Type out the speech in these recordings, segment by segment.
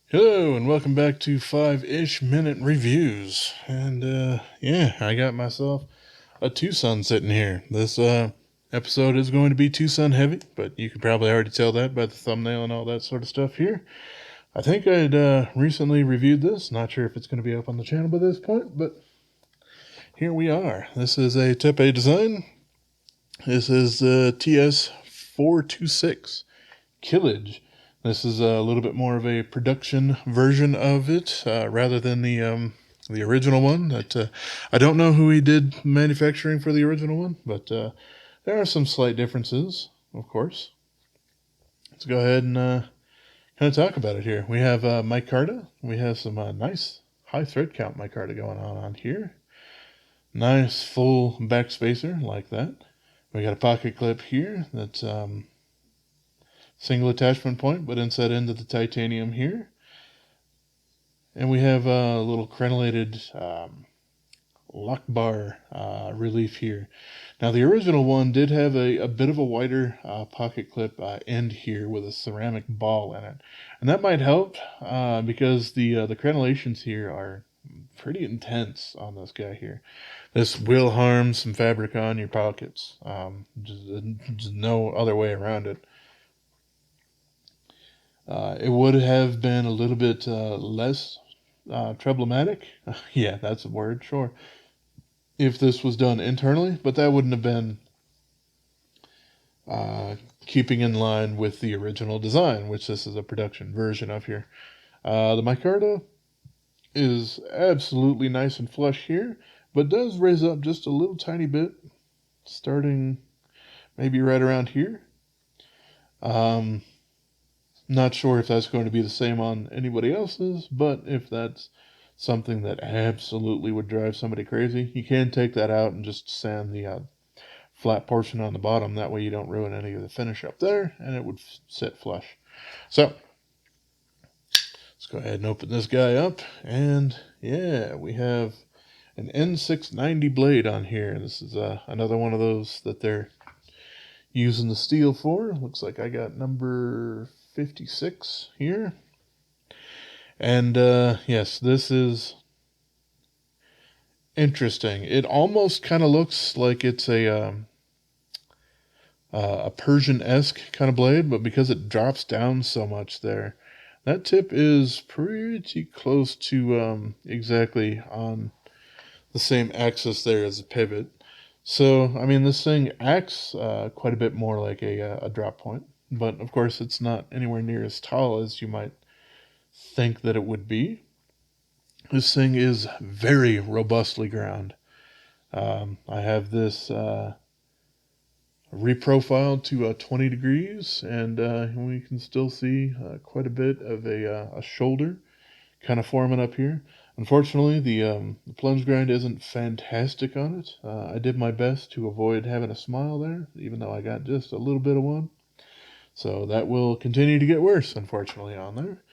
Hello and welcome back to 5-ish minute reviews. And yeah, I got myself a TwoSun sitting here. This episode is going to be TwoSun heavy, but you can probably already tell that by the thumbnail and all that sort of stuff here. I think I'd recently reviewed this. Not sure if it's going to be up on the channel by this point, but here we are. This is a Type A design. This is the TS416 Kilij. This is a little bit more of a production version of it rather than the original one. That I don't know who he did manufacturing for the original one, but there are some slight differences, of course. Let's go ahead and kind of talk about it here. We have Micarta. We have some nice high thread count Micarta going on here. Nice full back spacer like that. We got a pocket clip here that's single attachment point, but inset into the titanium here. And we have a little crenellated lock bar relief here. Now the original one did have a bit of a wider pocket clip end here with a ceramic ball in it. And that might help because the crenellations here are pretty intense on this guy here. This will harm some fabric on your pockets. Just no other way around it. It would have been a little bit less problematic. Yeah, that's a word, sure. If this was done internally, but that wouldn't have been keeping in line with the original design, which this is a production version of here. The micarta is absolutely nice and flush here, but does raise up just a little tiny bit, starting maybe right around here. Not sure if that's going to be the same on anybody else's, but if that's something that absolutely would drive somebody crazy, you can take that out and just sand the flat portion on the bottom. That way you don't ruin any of the finish up there, and it would sit flush. So, let's go ahead and open this guy up, and yeah, we have an N690 blade on here. This is another one of those that they're using the steel for. Looks like I got number 56 here. And yes, this is interesting. It almost kind of looks like it's a Persian-esque kind of blade, but because it drops down so much there, that tip is pretty close to exactly on the same axis there as the pivot. So, I mean, this thing acts quite a bit more like a drop point, but of course it's not anywhere near as tall as you might think that it would be. This thing is very robustly ground. I have this reprofiled to 20 degrees, and we can still see quite a bit of a shoulder kind of forming up here. Unfortunately, the plunge grind isn't fantastic on it. I did my best to avoid having a smile there, even though I got just a little bit of one. So that will continue to get worse, unfortunately, on there.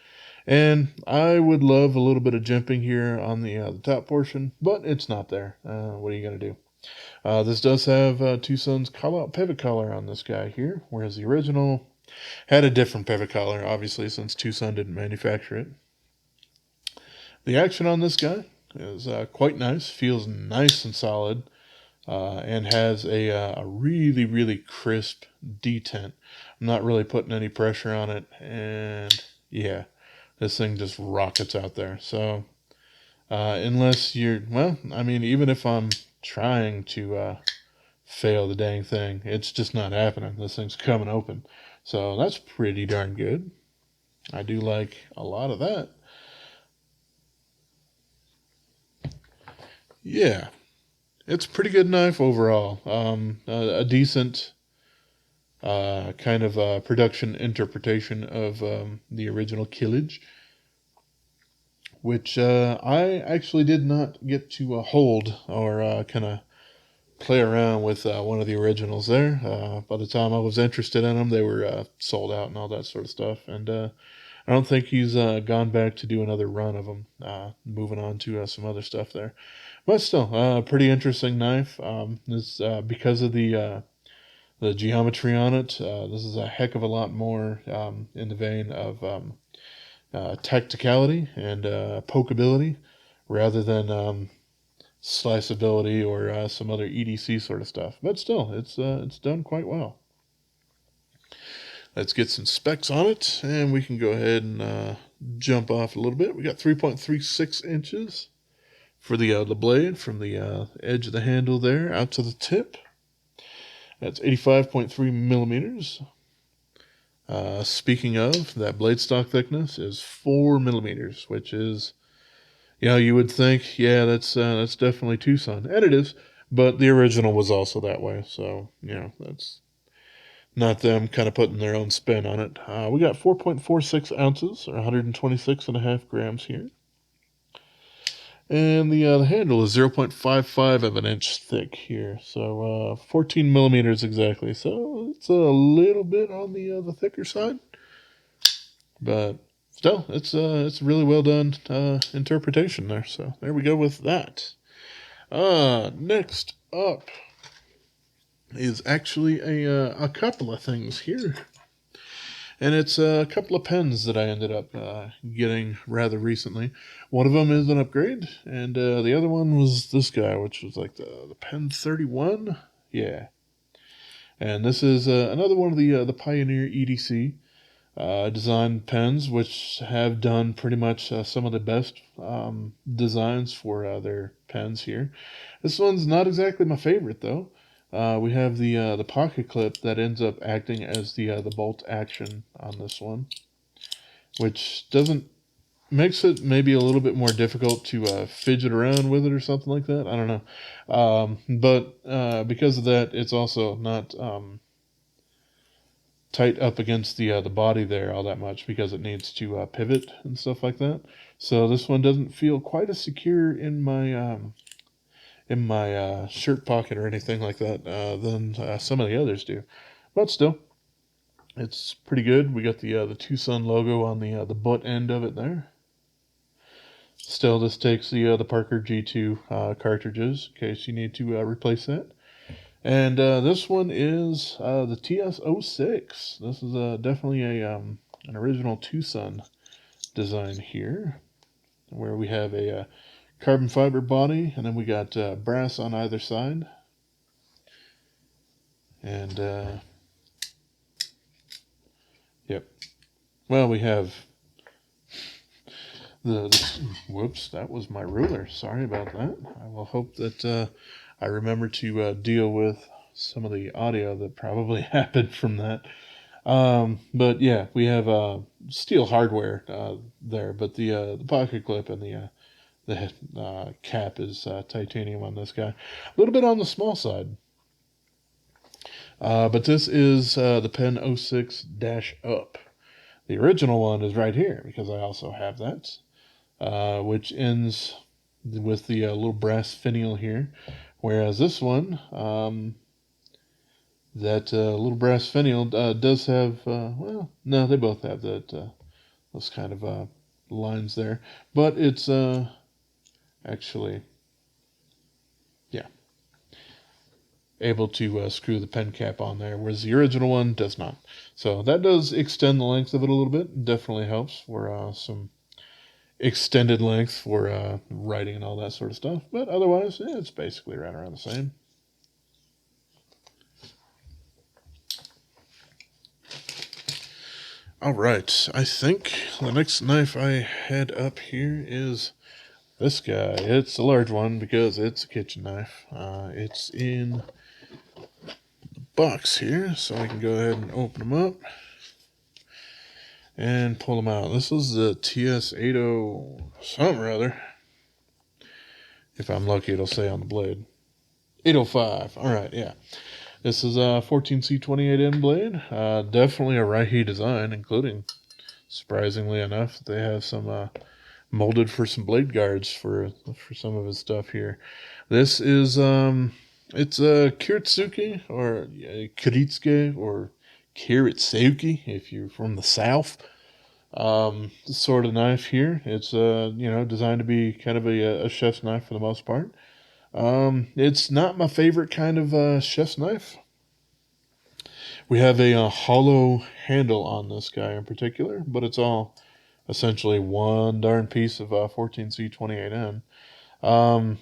And I would love a little bit of jimping here on the top portion, but it's not there. What are you going to do? This does have TwoSun's call-out pivot collar on this guy here, whereas the original had a different pivot collar, obviously, since TwoSun didn't manufacture it. The action on this guy is quite nice, feels nice and solid, and has a really, really crisp detent. I'm not really putting any pressure on it, and yeah, this thing just rockets out there. So, unless you're, well, I mean, even if I'm trying to fail the dang thing, it's just not happening. This thing's coming open. So that's pretty darn good. I do like a lot of that. Yeah, it's a pretty good knife overall. A decent kind of production interpretation of the original Kilij, which I actually did not get to hold or kind of play around with one of the originals there. By the time I was interested in them, they were sold out and all that sort of stuff. And I don't think he's gone back to do another run of them, moving on to some other stuff there. But still, pretty interesting knife. This because of the geometry on it. This is a heck of a lot more in the vein of tacticality and pokeability rather than sliceability or some other EDC sort of stuff. But still, it's done quite well. Let's get some specs on it, and we can go ahead and jump off a little bit. We got 3.36 inches for the blade from the edge of the handle there out to the tip. That's 85.3 millimeters. Speaking of, that blade stock thickness is 4 millimeters, which is, you would think, yeah, that's definitely TwoSun, and it is, but the original was also that way, so, that's not them kind of putting their own spin on it. We got 4.46 ounces, or 126.5 grams here. And the handle is 0.55 of an inch thick here, so 14 millimeters exactly. So it's a little bit on the thicker side, but still, it's really well done interpretation there. So there we go with that. Next up is actually a couple of things here. And it's a couple of pens that I ended up getting rather recently. One of them is an upgrade, and the other one was this guy, which was like the Pen 31. Yeah. And this is another one of the Pioneer EDC design pens, which have done pretty much some of the best designs for their pens here. This one's not exactly my favorite, though. We have the pocket clip that ends up acting as the bolt action on this one, which makes it maybe a little bit more difficult to fidget around with it or something like that. I don't know, but because of that, it's also not tight up against the body there all that much because it needs to pivot and stuff like that. So this one doesn't feel quite as secure in my shirt pocket or anything like that than some of the others do. But still, it's pretty good. We got the TwoSun logo on the butt end of it there. Still, this takes the Parker G2 cartridges in case you need to replace that. And this one is the TS06. This is definitely an original TwoSun design here, where we have a carbon fiber body, and then we got brass on either side. And, yep. Well, we have whoops, that was my ruler. Sorry about that. I will hope that I remember to deal with some of the audio that probably happened from that. But yeah, we have steel hardware there, but the pocket clip and the cap is titanium on this guy. A little bit on the small side. But this is the Pen06-UP. The original one is right here because I also have that, which ends with the little brass finial here. Whereas this one, that little brass finial does have, well, no, they both have that those kind of lines there. But it's actually, yeah, able to screw the pen cap on there, whereas the original one does not. So that does extend the length of it a little bit. Definitely helps for some extended length for writing and all that sort of stuff. But otherwise, yeah, it's basically right around the same. All right, I think the next knife I had up here is this guy. It's a large one because it's a kitchen knife. It's in the box here, so I can go ahead and open them up and pull them out. This is the TS80 something or other. If I'm lucky, it'll say on the blade. 805. All right, yeah. This is a 14C28N blade. Definitely a Raihi design, including, surprisingly enough, they have some molded for some blade guards for some of his stuff here. This is it's a Kiritsuke or Kiritsuke or Kiritsuke if you're from the south. Sort of knife here. It's designed to be kind of a chef's knife for the most part. It's not my favorite kind of chef's knife. We have a hollow handle on this guy in particular, but it's all essentially one darn piece of 14C28N. Um,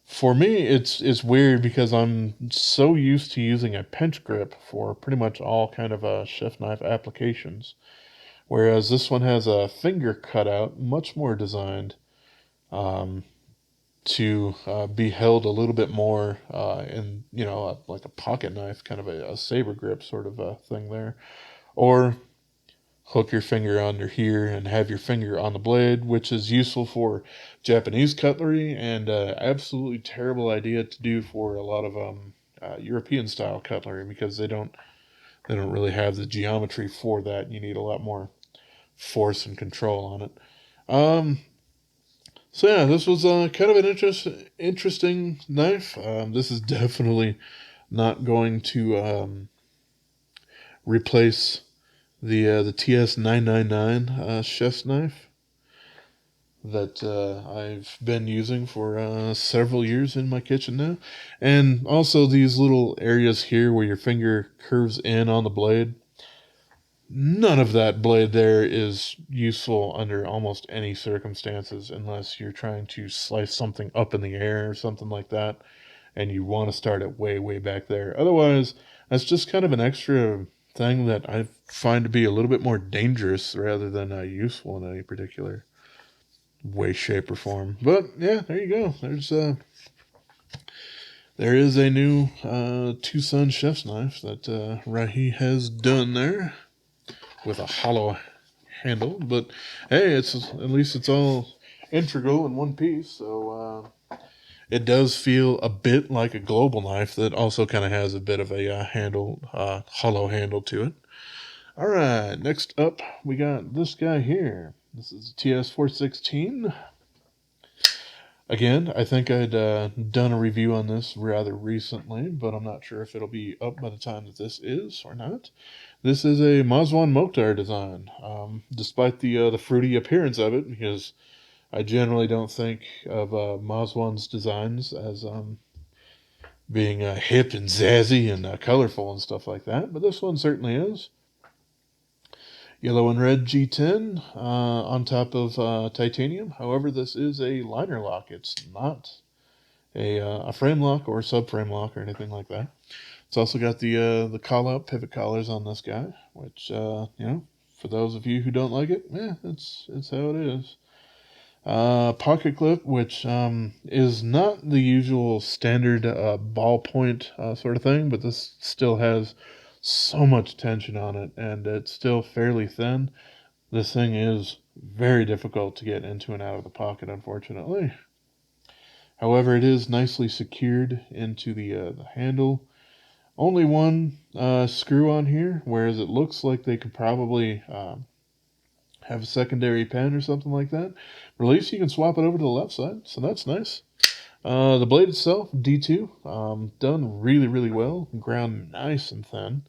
for me, it's weird because I'm so used to using a pinch grip for pretty much all kind of chef knife applications, whereas this one has a finger cutout, much more designed um, to be held a little bit more in, like a pocket knife, kind of a saber grip sort of thing there. Or hook your finger under here and have your finger on the blade, which is useful for Japanese cutlery and absolutely terrible idea to do for a lot of European style cutlery because they don't really have the geometry for that. You need a lot more force and control on it. Um, so yeah, this was kind of an interesting knife. This is definitely not going to replace the TS999 chef's knife that I've been using for several years in my kitchen now. And also these little areas here where your finger curves in on the blade. None of that blade there is useful under almost any circumstances unless you're trying to slice something up in the air or something like that and you want to start it way, way back there. Otherwise, that's just kind of an extra thing that I find to be a little bit more dangerous rather than useful in any particular way, shape, or form. But yeah, there you go. There is a new TwoSun chef's knife that Rahi has done there with a hollow handle. But hey, at least it's all integral in one piece. So it does feel a bit like a global knife that also kind of has a bit of a hollow handle to it. All right, next up we got this guy here. This is TS416. Again, I think I'd done a review on this rather recently, but I'm not sure if it'll be up by the time that this is or not. This is a Mazwan Mokhtar design, despite the fruity appearance of it, because I generally don't think of Mazwan's designs as being hip and zazzy and colorful and stuff like that, but this one certainly is. Yellow and red G10 on top of titanium. However, this is a liner lock. It's not a frame lock or subframe lock or anything like that. It's also got the call out pivot collars on this guy, which for those of you who don't like it, it's how it is. Pocket clip, which is not the usual standard ballpoint sort of thing, but this still has so much tension on it, and it's still fairly thin. This thing is very difficult to get into and out of the pocket, unfortunately. However, it is nicely secured into the handle. Only one screw on here, whereas it looks like they could probably have a secondary pen or something like that. But at least you can swap it over to the left side, so that's nice. The blade itself, D2, done really, really well. Ground nice and thin.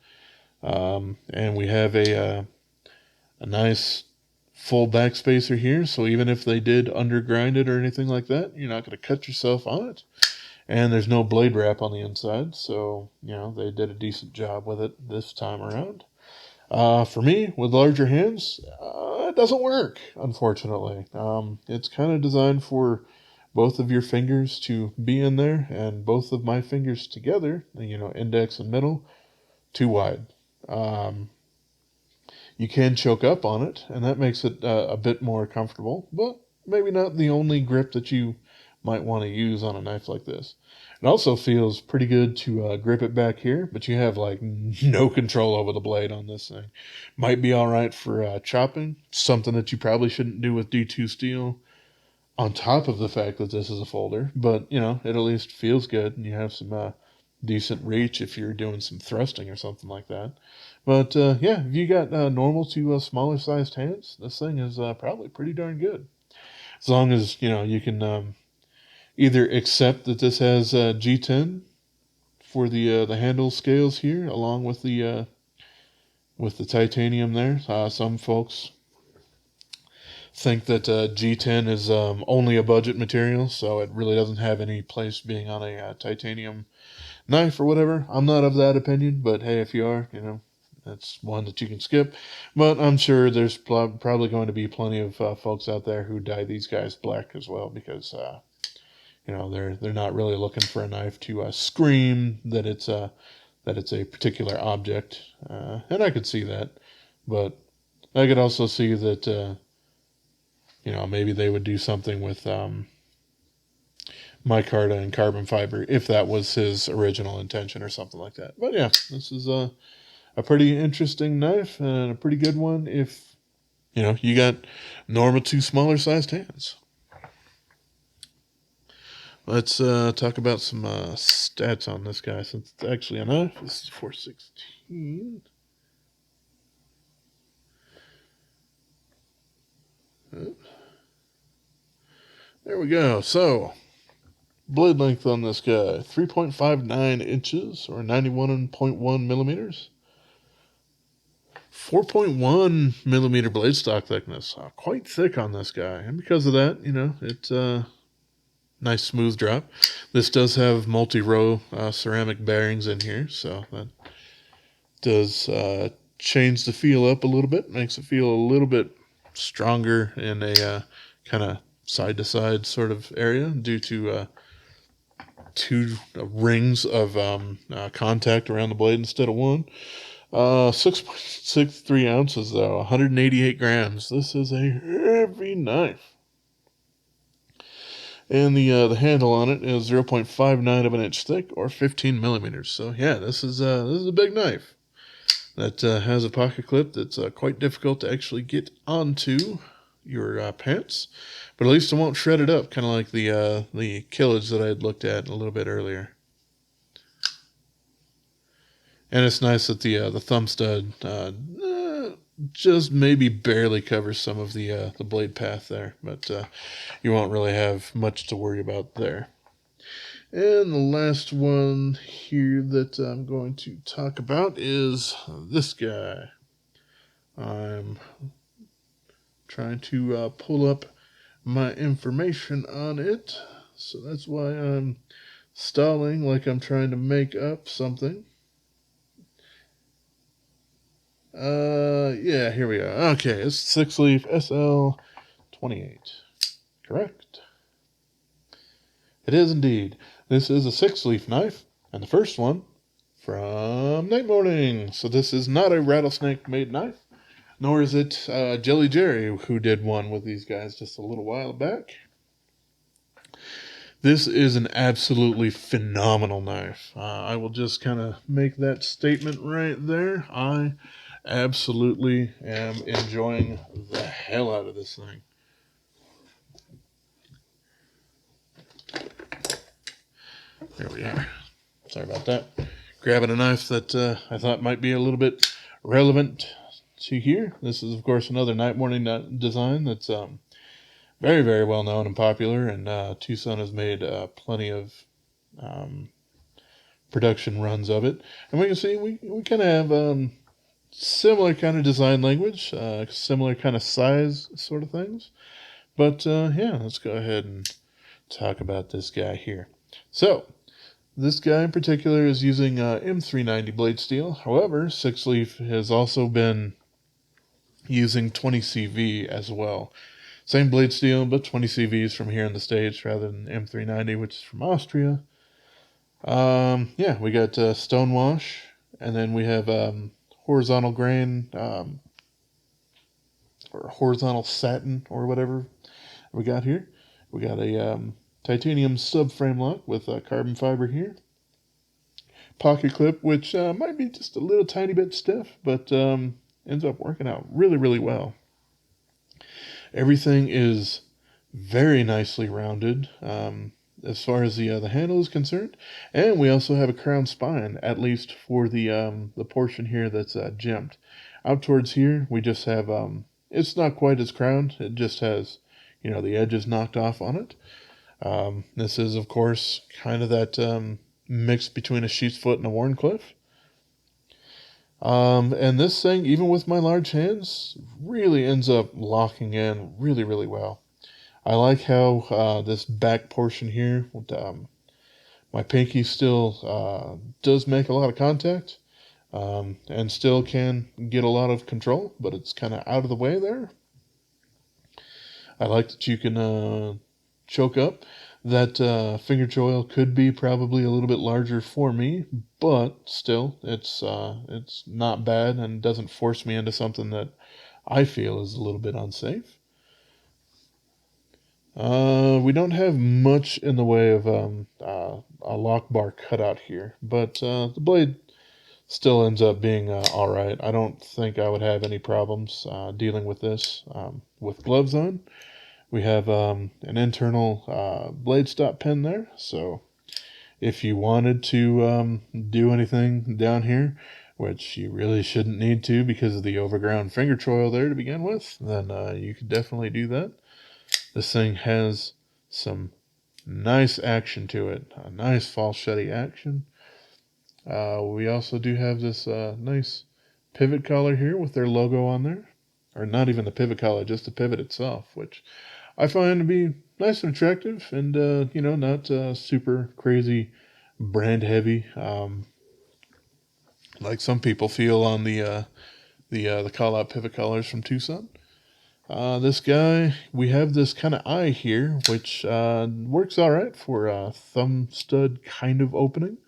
And we have a nice full backspacer here, so even if they did undergrind it or anything like that, you're not going to cut yourself on it. And there's no blade wrap on the inside, so, they did a decent job with it this time around. For me, with larger hands, it doesn't work, unfortunately. It's kind of designed for both of your fingers to be in there, and both of my fingers together, index and middle, too wide. You can choke up on it, and that makes it a bit more comfortable, but maybe not the only grip that you might want to use on a knife like this. It also feels pretty good to grip it back here, but you have like no control over the blade on this thing. Might be all right for chopping, something that you probably shouldn't do with D2 steel, on top of the fact that this is a folder, but it at least feels good, and you have some decent reach if you're doing some thrusting or something like that. But yeah, if you got normal to smaller sized hands, this thing is probably pretty darn good. As long as you can either accept that this has G10 for the handle scales here, along with the titanium there. Some folks think that G10 is only a budget material, so it really doesn't have any place being on a titanium knife or whatever. I'm not of that opinion, but hey, if you are, That's one that you can skip. But I'm sure there's probably going to be plenty of folks out there who dye these guys black as well, because they're not really looking for a knife to scream that it's a particular object, and I could see that. But I could also see that maybe they would do something with micarta and carbon fiber if that was his original intention or something like that. But yeah, this is a pretty interesting knife and a pretty good one if you got normal to smaller sized hands. Let's talk about some stats on this guy, since it's actually a knife. This is 416. There we go. So, blade length on this guy, 3.59 inches, or 91.1 millimeters. 4.1 millimeter blade stock thickness. Quite thick on this guy. And because of that, it's a nice smooth drop. This does have multi-row ceramic bearings in here, so that does change the feel up a little bit. Makes it feel a little bit stronger in a kind of side-to-side sort of area due to two rings of contact around the blade instead of one. 6.63 ounces though, 188 grams. This is a heavy knife. And the handle on it is 0.59 of an inch thick, or 15 millimeters. So yeah, this is a big knife that has a pocket clip that's quite difficult to actually get onto your pants, but at least it won't shred it up, kind of like the Kilij that I had looked at a little bit earlier. And it's nice that the thumb stud just maybe barely covers some of the blade path there, but you won't really have much to worry about there. And the last one here that I'm going to talk about is this guy. I'm trying to pull up my information on it, so that's why I'm stalling like I'm trying to make up something. Yeah, here we are. Okay, it's SixLeaf SL-28. Correct. It is indeed. This is a SixLeaf knife, and the first one from NightMorning. So this is not a rattlesnake-made knife, nor is it Jelly Jerry, who did one with these guys just a little while back. This is an absolutely phenomenal knife. I will just kind of make that statement right there. I absolutely am enjoying the hell out of this thing. There we are. Sorry about that. Grabbing a knife that I thought might be a little bit relevant to here. This is, of course, another NightMorning design that's very, very well known and popular, and TwoSun has made plenty of production runs of it. And we can see we kind of have similar kind of design language, similar kind of size sort of things. But yeah, let's go ahead and talk about this guy here. So, this guy in particular is using M390 blade steel. However, SixLeaf has also been using 20 CV as well. Same blade steel, but 20 CVs from here in the States rather than M390, which is from Austria. Yeah, we got stonewash, and then we have horizontal grain, or horizontal satin, or whatever we got here. We got a titanium subframe lock with carbon fiber here. Pocket clip, which might be just a little tiny bit stiff, but ends up working out really, really well. Everything is very nicely rounded as far as the handle is concerned, and we also have a crown spine, at least for the portion here that's gemmed. Out towards here, we just have it's not quite as crowned. It just has the edges knocked off on it. This is, of course, kind of that mix between a sheep's foot and a Wharncliffe. And this thing, even with my large hands, really ends up locking in really, really well. I like how this back portion here, with, my pinky still does make a lot of contact. and still can get a lot of control, but it's kind of out of the way there. I like that you can choke up. That finger choil could be probably a little bit larger for me, but still, it's not bad and doesn't force me into something that I feel is a little bit unsafe. We don't have much in the way of a lock bar cutout here, but the blade still ends up being all right. I don't think I would have any problems dealing with this with gloves on. We have an internal blade stop pin there, so if you wanted to do anything down here, which you really shouldn't need to because of the overground finger choil there to begin with, then you could definitely do that. This thing has some nice action to it, a nice falsetty action. We also do have this nice pivot collar here with their logo on there. Or not even the pivot collar, just the pivot itself, which I find to be nice and attractive and, not super crazy brand heavy like some people feel on the call-out pivot collars from TwoSun. This guy, we have this kind of eye here, which works all right for a thumb stud kind of opening.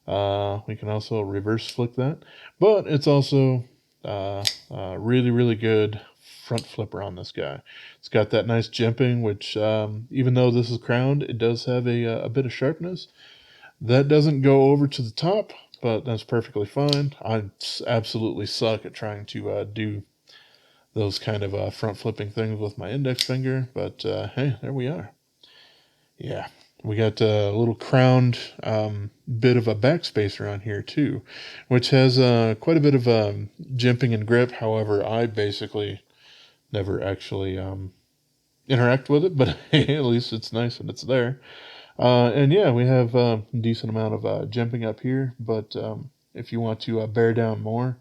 We can also reverse flick that, but it's also really, really good front flipper on this guy. It's got that nice jimping, which even though this is crowned, it does have a bit of sharpness. That doesn't go over to the top, but that's perfectly fine. I absolutely suck at trying to do those kind of front flipping things with my index finger, but hey, there we are. Yeah, we got a little crowned bit of a backspacer on here too, which has quite a bit of jimping and grip. However, I basically never actually interact with it, but at least it's nice and it's there. And yeah, we have a decent amount of jimping up here, but if you want to bear down more,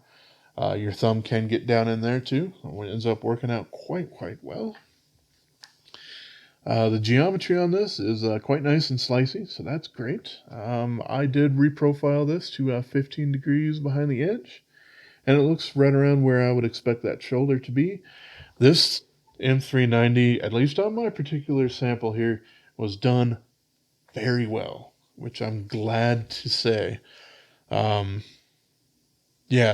your thumb can get down in there too. It ends up working out quite well. The geometry on this is quite nice and slicey, so that's great. I did reprofile this to 15 degrees behind the edge, and it looks right around where I would expect that shoulder to be. This M390, at least on my particular sample here, was done very well, which I'm glad to say. Yeah,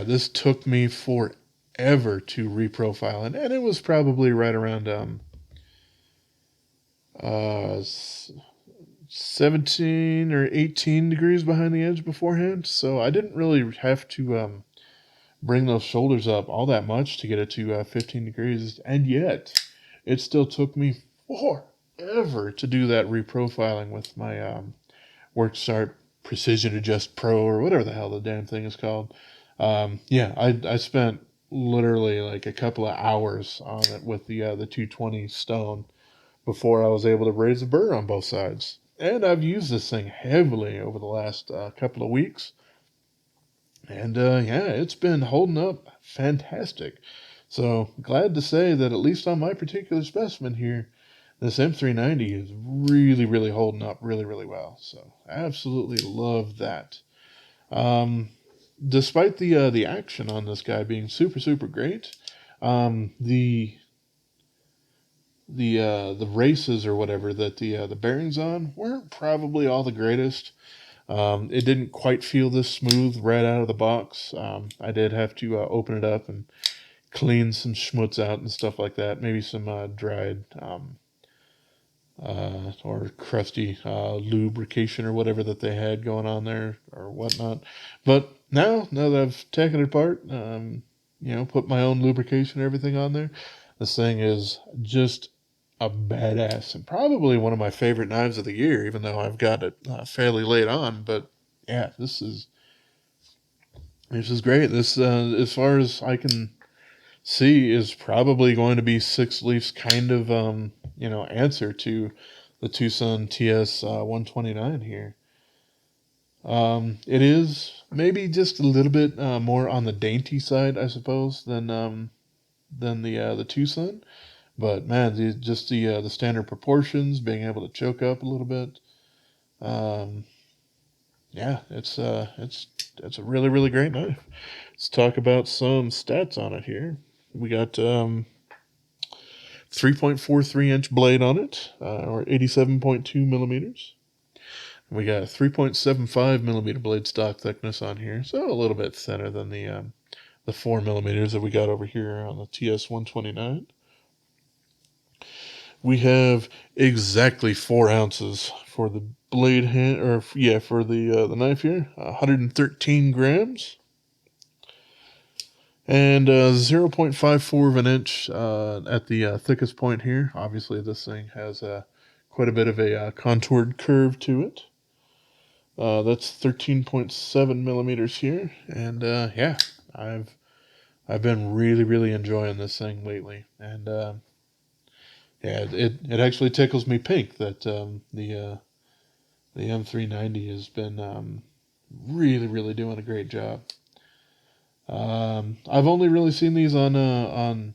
this took me forever to reprofile, and it was probably right around 17 or 18 degrees behind the edge beforehand, so I didn't really have to bring those shoulders up all that much to get it to 15 degrees, and yet it still took me forever to do that reprofiling with my WorkSharp Precision Adjust Pro or whatever the hell the damn thing is called. Yeah, I spent literally like a couple of hours on it with the 220 stone before I was able to raise the burr on both sides. And I've used this thing heavily over the last couple of weeks. And yeah, it's been holding up fantastic. So glad to say that at least on my particular specimen here, this M390 is really holding up really well. So absolutely love that. Despite the action on this guy being super great, the races or whatever that the bearings on weren't probably all the greatest. It didn't quite feel this smooth right out of the box. I did have to open it up and clean some schmutz out and stuff like that. Maybe some dried or crusty lubrication or whatever that they had going on there or whatnot. But now that I've taken it apart, put my own lubrication and everything on there, this thing is just a badass and probably one of my favorite knives of the year, even though I've got it fairly late on. But yeah, this is great. This, as far as I can see, is probably going to be SixLeaf's kind of answer to the TwoSun TS129 here. It is maybe just a little bit more on the dainty side, I suppose, than the TwoSun. But man, the standard proportions, being able to choke up a little bit, yeah, it's it's a really, really great knife. Let's talk about some stats on it here. We got 3.43-inch blade on it, or 87.2 millimeters. We got 3.75 millimeter blade stock thickness on here, so a little bit thinner than the 4 millimeters that we got over here on the TS129. We have exactly 4 ounces for the blade hand, or yeah, for the knife here, 113 grams. And 0.54 of an inch at the thickest point here. Obviously, this thing has quite a bit of a contoured curve to it. That's 13.7 millimeters here, and yeah, I've been really, really enjoying this thing lately, and yeah, it actually tickles me pink that the M390 has been really, really doing a great job. I've only really seen these on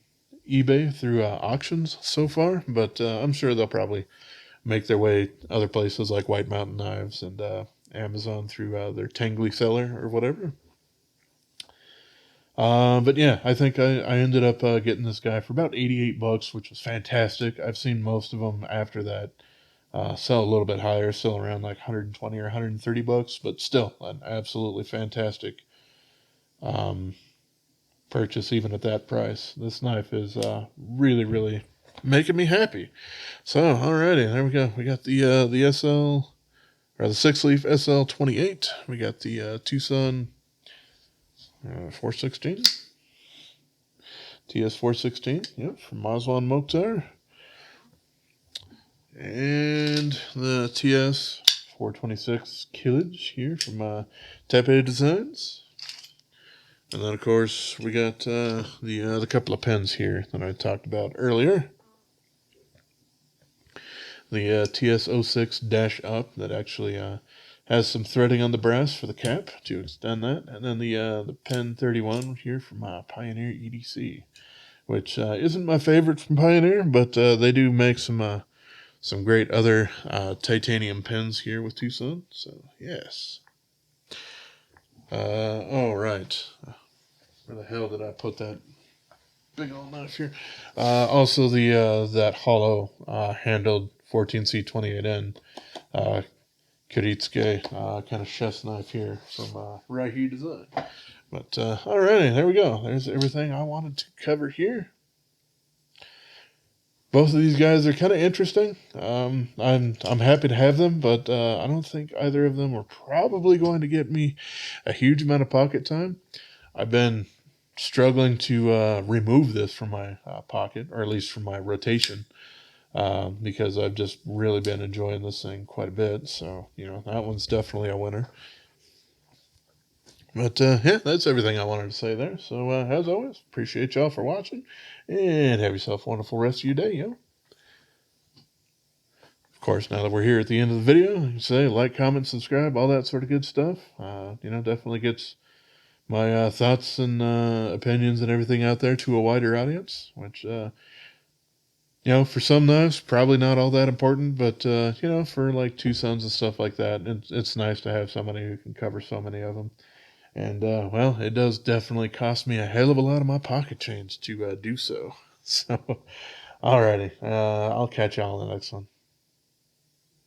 eBay through auctions so far, but I'm sure they'll probably make their way other places like White Mountain Knives and Amazon through their Tangly seller or whatever. But yeah, I think I ended up getting this guy for about $88, which was fantastic. I've seen most of them after that sell a little bit higher, still around like 120 or $130, but still an absolutely fantastic purchase even at that price. This knife is really, really making me happy. So, alrighty, there we go. We got the SL, or the SixLeaf SL-28. We got the TwoSun 416, TS416, yep, from Mazwan Mokhtar. And the TS426 Kilij here from Tepe Designs. And then, of course, we got the couple of pens here that I talked about earlier. The TS06-UP that actually has some threading on the brass for the cap to extend that. And then the Pen 31 here from Pioneer EDC, which isn't my favorite from Pioneer, but they do make some great other titanium pens here with TwoSun. So, yes. All right. Where the hell did I put that big old knife here? Also, that hollow handled 14C28N Kiritsuke kind of chef's knife here from Raihi Design. But alrighty, there we go. There's everything I wanted to cover here. Both of these guys are kind of interesting. I'm happy to have them, but I don't think either of them are probably going to get me a huge amount of pocket time. I've been struggling to remove this from my pocket, or at least from my rotation, because I've just really been enjoying this thing quite a bit. So, that one's definitely a winner. But yeah, that's everything I wanted to say there. So as always, appreciate y'all for watching, and have yourself a wonderful rest of your day, yo. Of course, now that we're here at the end of the video, you can say like, comment, subscribe, all that sort of good stuff. Definitely gets my thoughts and opinions and everything out there to a wider audience, which, for some knives, probably not all that important, but, for like TwoSuns and stuff like that, it's nice to have somebody who can cover so many of them. And, well, it does definitely cost me a hell of a lot of my pocket change to do so. So, alrighty, I'll catch y'all in the next one.